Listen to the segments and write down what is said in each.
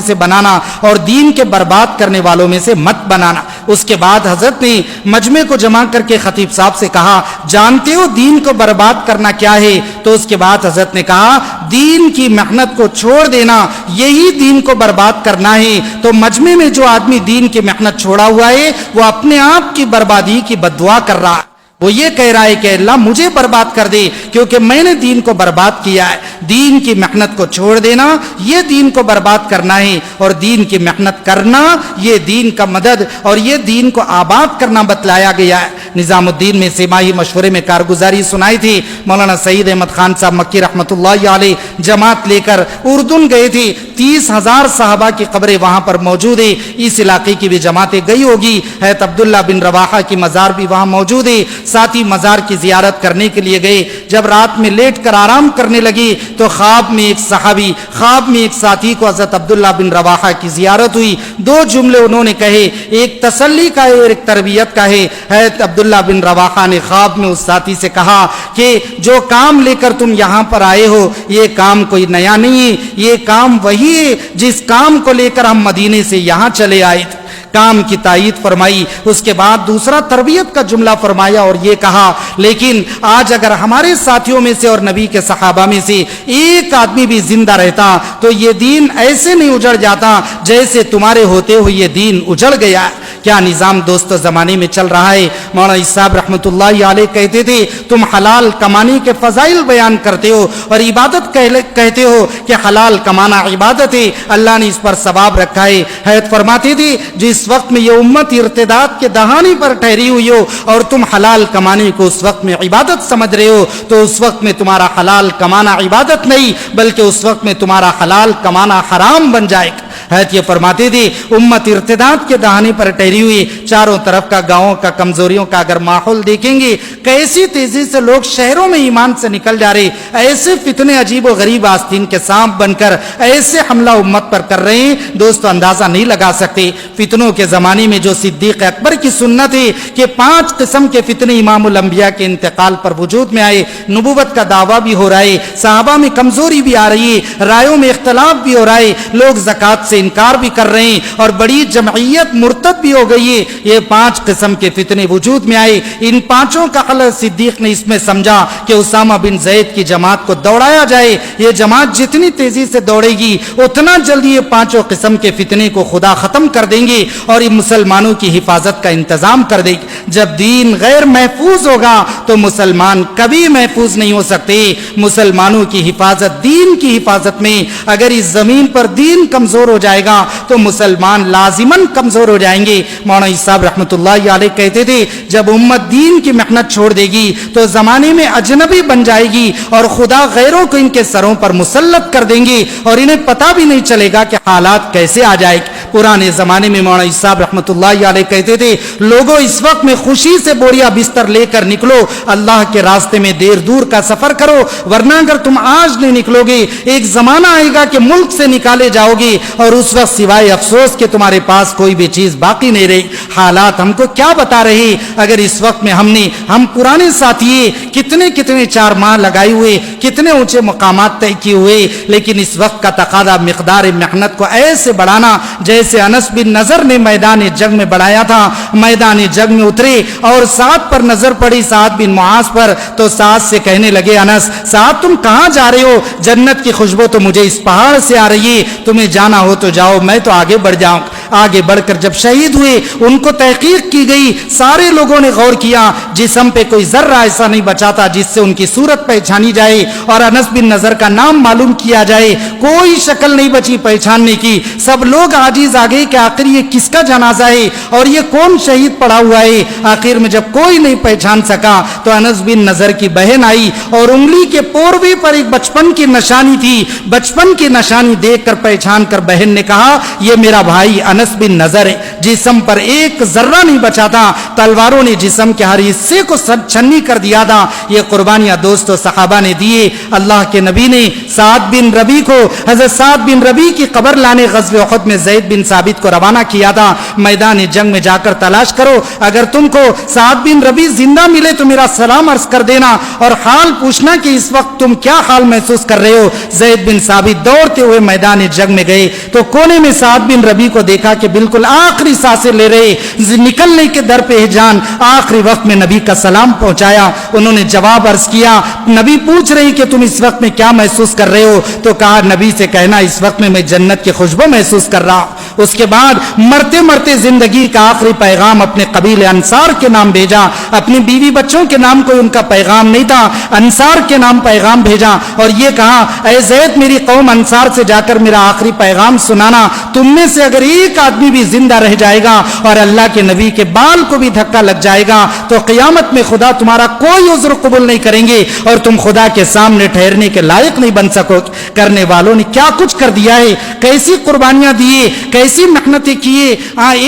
سے بنانا اور دین کے برباد کرنے والوں میں سے مت بنانا۔ اس کے بعد حضرت نے مجمع کو جمع کر کے خطیب صاحب سے کہا جانتے ہو دین کو برباد کرنا کیا ہے؟ تو اس کے بعد حضرت نے کہا دین کی محنت کو چھوڑ دینا یہی دین کو برباد کرنا ہے۔ تو مجمع میں جو آدمی دین کی محنت چھوڑا ہوا ہے وہ اپنے آپ کی بربادی کی بد دعا کر رہا ہے۔ وہ یہ کہہ رہا ہے کہ اللہ مجھے برباد کر دے کیونکہ میں نے دین کو برباد کیا ہے۔ دین کی محنت کو چھوڑ دینا یہ دین کو برباد کرنا ہے، اور دین کی محنت کرنا یہ دین کا مدد اور یہ دین کو آباد کرنا بتلایا گیا ہے۔ نظام الدین میں سماہی مشورے میں کارگزاری سنائی تھی۔ مولانا سعید احمد خان صاحب مکی رحمۃ اللہ علیہ جماعت لے کر اردن گئے تھے۔ 30,000 صحابہ کی قبریں وہاں پر موجود ہے۔ اس علاقے کی بھی جماعتیں گئی ہوگی۔ حضرت عبداللہ بن رواحہ کی مزار بھی وہاں موجود ہے۔ ساتھی مزار کی زیارت کرنے کے لیے گئے۔ جب رات میں لیٹ کر آرام کرنے لگی تو خواب میں ایک صحابی، خواب میں ایک ساتھی کو حضرت عبداللہ بن رواحہ کی زیارت ہوئی۔ دو جملے انہوں نے کہے، ایک تسلی کا ہے اور ایک تربیت کا ہے۔ حضرت عبداللہ بن رواحہ نے خواب میں اس ساتھی سے کہا کہ جو کام لے کر تم یہاں پر آئے ہو یہ کام کوئی نیا نہیں ہے، یہ کام وہی ہے جس کام کو لے کر ہم مدینے سے یہاں چلے آئے تھے۔ کام کی تائید فرمائی۔ اس کے بعد دوسرا تربیت کا جملہ فرمایا اور یہ کہا لیکن آج اگر ہمارے ساتھیوں میں سے اور نبی کے صحابہ میں سے ایک آدمی بھی زندہ رہتا تو یہ دین ایسے نہیں اجڑ جاتا جیسے تمہارے ہوتے ہوئے یہ دین اجڑ گیا۔ کیا نظام دوستو زمانے میں چل رہا ہے۔ مولانا صاحب رحمۃ اللہ علیہ کہتے تھے تم حلال کمانے کے فضائل بیان کرتے ہو اور عبادت کہتے ہو کہ حلال کمانا عبادت ہے، اللہ نے اس پر ثواب رکھا ہے۔ حضرت فرماتے تھے جس وقت میں یہ امت ارتداد کے دہانے پر ٹھہری ہوئی ہو اور تم حلال کمانے کو اس وقت میں عبادت سمجھ رہے ہو تو اس وقت میں تمہارا حلال کمانا عبادت نہیں بلکہ اس وقت میں تمہارا حلال کمانا حرام بن جائے گا۔ حضرت یہ فرماتے تھے امت ارتداد کے دہانے پر ٹھہری ہوئی، چاروں طرف کا گاؤں کا کمزوریوں کا اگر ماحول دیکھیں گے کیسی تیزی سے لوگ شہروں میں ایمان سے نکل جا رہے، ایسے فتنے عجیب و غریب آستین کے سانپ بن کر ایسے حملہ امت پر کر رہے ہیں دوستو اندازہ نہیں لگا سکتے۔ فتنوں کے زمانے میں جو صدیق اکبر کی سنت ہے کہ 5 قسم کے فتنے امام الانبیاء کے انتقال پر وجود میں آئے، نبوت کا دعویٰ بھی ہو رہا ہے، صحابہ میں کمزوری بھی آ رہی ہے، رائوں میں اختلاف بھی ہو رہا ہے، لوگ زکوٰۃ سے انکار بھی کر رہے ہیں اور بڑی جمعیت مرتد بھی ہو گئی ہے۔ یہ 5 قسم کے فتنے وجود میں آئے، ان 5 کا حل صدیق نے اس میں سمجھا کہ اسامہ بن زید کی جماعت کو دوڑایا جائے، یہ جماعت جتنی تیزی سے دوڑے گی اتنا جلدی یہ 5 قسم کے فتنے کو خدا ختم کر دیں گے اور یہ مسلمانوں کی حفاظت کا انتظام کر دے گی۔ جب دین غیر محفوظ ہوگا تو مسلمان کبھی محفوظ نہیں ہو سکتے۔ مسلمانوں کی حفاظت دین کی حفاظت میں، اگر اس زمین پر دین کمزور ہو جائے گا تو مسلمان لازماً کمزور ہو جائیں گے۔ مولانا صاحب رحمۃ اللہ علیہ کہتے تھے جب امت دین کی محنت چھوڑ دے گی تو زمانے میں اجنبی بن جائے گی اور خدا غیروں کو ان کے سروں پر مسلط کر دیں گے اور انہیں پتہ بھی نہیں چلے گا کہ حالات کیسے آ جائے گی۔ پرانے زمانے میں مولانا صاحب رحمۃ اللہ علیہ کہتے تھے لوگوں اس وقت میں خوشی سے بوریا بستر لے کر نکلو، اللہ کے راستے میں دیر دور کا سفر کرو، ورنہ اگر تم آج نہیں نکلو گے ایک زمانہ آئے گا کہ ملک سے نکالے جاؤ گے اور اس وقت سوائے افسوس کہ تمہارے پاس کوئی بھی چیز باقی نہیں رہی۔ حالات ہم کو کیا بتا رہے؟ اگر اس وقت میں ہم پرانے ساتھی کتنے 4 ماہ لگائے ہوئے، کتنے اونچے مقامات طے کیے ہوئے، لیکن اس وقت کا تقاضا مقدار محنت کو ایسے بڑھانا جیسے انس بن نضر نے میدان جنگ میں بڑھایا تھا۔ میدان جنگ میں اترے اور سعد پر نظر پڑی، سعد بن معاذ پر، تو سعد سے کہنے لگے انس سعد تم کہاں جا رہے ہو؟ جنت کی خوشبو تو مجھے اس پہاڑ سے آ رہی ہے، تمہیں جانا ہو تو جاؤ، میں تو آگے بڑھ جاؤں۔ آگے بڑھ کر جب شہید ہوئے ان کو تحقیق کی گئی، سارے لوگوں نے غور کیا جسم پہ کوئی ذرہ ایسا نہیں بچا تھا جس سے ان کی صورت پہچانی جائے اور انس بن نضر کا نام معلوم کیا جائے، کوئی شکل نہیں بچی پہچاننے کی۔ سب لوگ عاجز آ گئے کہ آخر یہ کس کا جنازہ ہے اور یہ کون شہید پڑا ہوا ہے۔ آخر میں جب کوئی نہیں پہچان سکا تو انس بن نضر کی بہن آئی اور انگلی کے پوروے پر ایک بچپن کی نشانی تھی، بچپن کی نشانی دیکھ کر پہچان کر بہن نے کہا یہ میرا بھائی انس بن نضر ہے۔ جسم پر ایک ذرہ نہیں بچا تھا، تلواروں نے جسم کے ہر حصے کو چھنی کر دیا تھا۔ یہ قربانیاں دوستو صحابہ نے دیے۔ اللہ کے نبی نے سعد بن ربی کو، حضرت سعد بن ربی کی قبر لانے غزوہ احد میں زید بن बिन साबित को रवाना किया था, मैदान जंग में जाकर तलाश करो, अगर तुमको साद बिन रबी जिंदा मिले तो मेरा सलाम अर्ज कर देना और हाल पूछना कि इस वक्त तुम क्या हाल महसूस कर रहे हो। ज़ैद बिन साबित दौड़ते हुए मैदान जंग में गए तो कोने में साद बिन रबी को देखा कि बिल्कुल आखिरी सांसें ले रहे, निकलने के दर पे है जान। आखिरी वक्त में नबी का सलाम पहुंचाया, उन्होंने जवाब अर्ज किया। नबी पूछ रही कि तुम इस वक्त में क्या महसूस कर रहे हो, तो कहा नबी से कहना इस वक्त में मैं जन्नत की खुशबू महसूस कर रहा हूं। उसके बाद मरते मरते जिंदगी का आखिरी पैगाम अपने कबीले अंसार के नाम भेजा, अपनी बीवी बच्चों के नाम कोई उनका पैगाम नहीं था, अंसार के नाम पैगाम भेजा और ये कहा ऐ ज़ैद मेरी कौम अंसार से जाकर मेरा आखिरी पैगाम सुनाना, तुम में से अगर एक आदमी भी जिंदा रह जाएगा और अल्लाह के नबी के बाल को भी धक्का लग जाएगा तो क़यामत में खुदा तुम्हारा कोई उज़्र कबूल नहीं करेंगे और तुम खुदा के सामने ठहरने के लायक नहीं बन सको। करने वालों ने क्या कुछ कर दिया है, कैसी कुर्बानियां दिए, कैसी मेहनतें किए।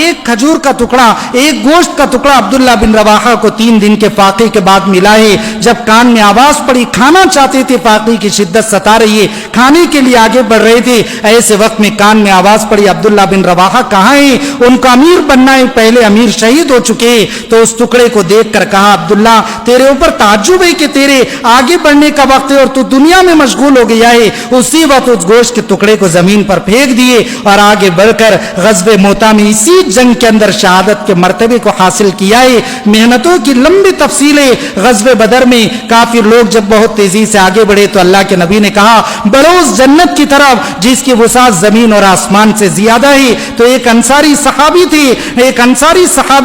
एक खजूर का टुकड़ा, एक गोश्त का टुकड़ा अब्दुल्ला बिन रवाहा को 3 दिन के फाके के बाद मिला है। जब कान में आवाज पड़ी, खाना चाहते थे, फाके की शिद्दत सता रही है, खाने के लिए आगे बढ़ रहे थे, ऐसे वक्त में कान में आवाज पड़ी अब्दुल्ला बिन रवाहा कहाँ है, उनका अमीर बनना है, पहले अमीर शहीद हो चुके। तो उस टुकड़े को देखकर कहा अब्दुल्ला तेरे ऊपर ताज्जुब है कि तेरे आगे बढ़ने का वक्त है और तू दुनिया में मशगूल हो गया है। उसी वक्त उस गोश्त के टुकड़े को जमीन पर फेंक दिए और आगे बढ़कर ग़ज़वे मोता में इसी जंग के अंदर शहादत के मर्तबे को हासिल किया है। मेहनतों की लंबी तफसीलें ग़ज़वे बदर में काफिर लोग जब बहुत तेजी से आगे बढ़े तो अल्लाह के नबी ने कहा बढ़ो उस जन्नत की तरफ जिसकी वसाअत जमीन और आसमान से ज्यादा है। तो एक अंसारी सहाबी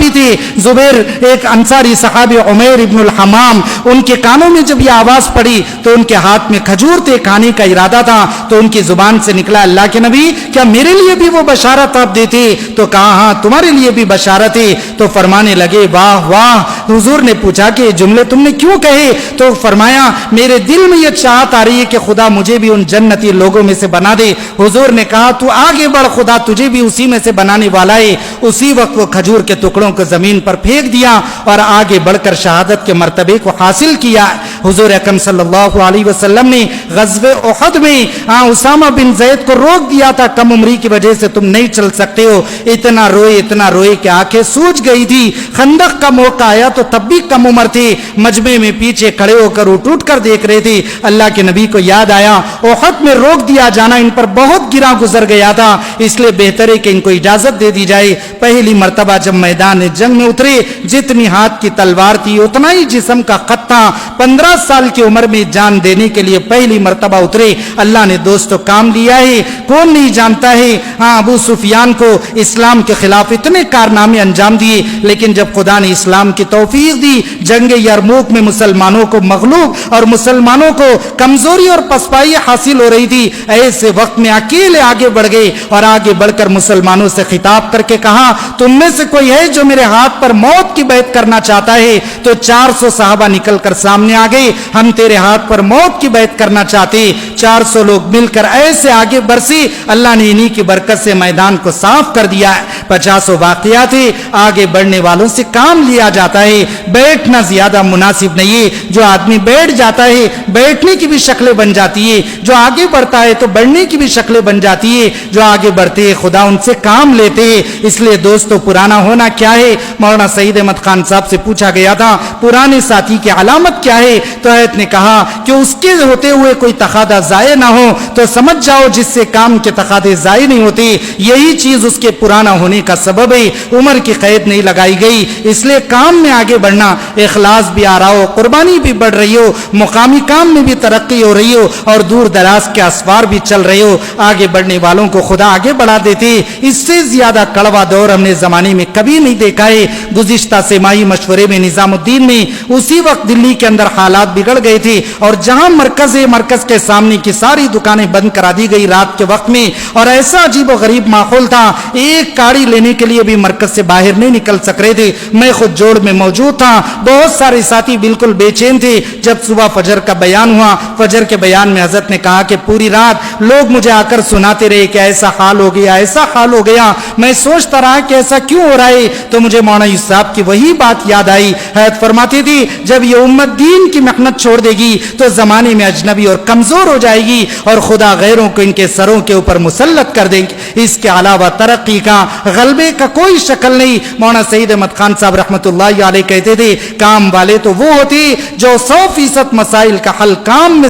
थे जुबैर, एक अंसारी सहाबी उमैर इब्नुल हमाम, उनके कानों में जब यह आवाज पड़ी तो उनके हाथ में खजूर थे, खाने का इरादा था, तो उनकी जुबान से निकला अल्लाह के नबी क्या मेरे लिए भी वो बशारत आप देते? तो कहा हाँ तुम्हारे लिए भी बशारत है। तो फरमाने लगे वाह वाह। हुजूर ने पूछा कि ये जुमले तुमने क्यों कहे? तो फरमाया मेरे दिल में यह चाहत आ रही है कि खुदा मुझे भी उन जन्नती लोगों में से बना दे। हुजूर ने कहा तू आगे बढ़, खुदा तुझे भी उसी में से बनाने वाला है। उसी वक्त वो खजूर के टुकड़ों को जमीन पर फेंक दिया और आगे बढ़कर शहादत के मर्तबे को हासिल किया। हुजूर अकरम सल्लल्लाहु अलैहि वसल्लम ने ग़ज़वे उहद में उसामा बिन ज़ैद को रोक दिया था, कम उम्री की वजह से तुम नहीं चल सकते हो। इतना रोए कि आंखें सूज गई थी। खंदक का मौका आया तो तब भी कम उम्र थे, मजमे में पीछे खड़े होकर उठ कर देख रहे थे। अल्लाह के नबी को याद आया उहद में रोक दिया जाना इन पर बहुत गिरा गुजर गया था, इसलिए बेहतर है कि इनको इजाजत दे दी जाए। पहली मर्तबा जब मैदान जंग में उतरे, जितनी हाथ की तलवार थी उतना ही जिस्म का खत था। 15 साल की उम्र में जान देने के लिए पहली मर्तबा उतरे। अल्लाह ने दोस्तों काम लिया है, कौन नहीं जानता है। हाँ, अबू सुफियान को इस्लाम के खिलाफ इतने कारनामे अंजाम दिए, लेकिन जब खुदा ने इस्लाम की तौफीक दी, जंग यरमूक में मुसलमानों को मगलूब और मुसलमानों को कमजोरी और पसपाई हासिल हो रही थी, ऐसे वक्त में अकेले आगे बढ़ गए और आगे बढ़कर मुसलमानों से खिताब करके कहा तुम में से कोई है जो मेरे हाथ पर मौत की बैत करना चाहता है? तो 400 सहाबा निकलकर सामने आ गए, हम तेरे हाथ पर मौत की बैत करना चाहते। 400 लोग मिलकर ऐसे आगे बरसे, अल्लाह ने इन्हीं की बरकत से मैदान को साफ कर दिया है। 50 वाकयात थे, आगे बढ़ने वालों से काम लिया जाता है, बैठना ज्यादा मुनासिब नहीं है। जो आदमी बैठ जाता है बैठने की भी शक्लें बन जाती है, जो आगे बढ़ता है तो बढ़ने की भी शक्लें बन जाती है। जो आगे बढ़ते हैं खुदा उनसे काम लेते हैं। इसलिए दोस्तों पुराना होना क्या है? मौलाना सईद अहमद खान साहब से पूछा गया था पुराने साथी की अलामत क्या है? तो आयत ने कहा कि उसके होते हुए कोई तकादा जाये ना हो तो समझ जाओ जिससे काम के तकादे जाये नहीं होते, यही चीज उसके पुराना होने का सबब है। उम्र की कैद नहीं लगाई गई, इसलिए काम में आगे बढ़ना, इखलास भी आ रहा हो, कुर्बानी भी बढ़ रही हो, मुकामी काम में भी तरक्की हो रही हो और दूर दराज के असवार भी चल रहे हो, आगे बढ़ने वालों को खुदा आगे बढ़ा देते। इससे ज्यादा कड़वा दौर हमने जमाने में कभी नहीं देखा है। गुज़िश्ता सेमाई मशवरे में निजामुद्दीन में उसी वक्त दिल्ली के अंदर हालात बिगड़ गए थे और जहां मरकज है, मरकज के सामने की सारी दुकानें बंद करा दी गई रात के वक्त में, और ऐसा अजीब और गरीब माहौल था, एक काड़ी लेने के लिए भी मरकज से बाहर नहीं निकल सक रहे थे। मैं खुद जोड़ में मौजूद था, बहुत सारे साथी बिल्कुल बेचैन थे। जब सुबह फजर का बयान हुआ, फजर के बयान में हजरत ने कहा कि पूरी रात लोग मुझे आकर सुनाते रहे कि ऐसा हाल हो गया, ऐसा हाल हो गया। मैं सोचता रहा कि ऐसा क्यों हो रहा है, तो मुझे मौलाना साहब की वही बात याद आई। हयात फरमाती थी जब ये उम्मत दीन की محنت چھوڑ دے گی تو زمانے میں اجنبی اور کمزور ہو جائے گی اور خدا غیروں کو ان کے سروں کے اوپر مسلط کر دیں گے۔ اس کے علاوہ ترقی کا، غلبے کا کوئی شکل نہیں۔ مولانا سعید احمد خان صاحب رحمۃ اللہ علیہ کہتے تھے کام والے تو وہ ہوتے جو 100% مسائل کا حل کام میں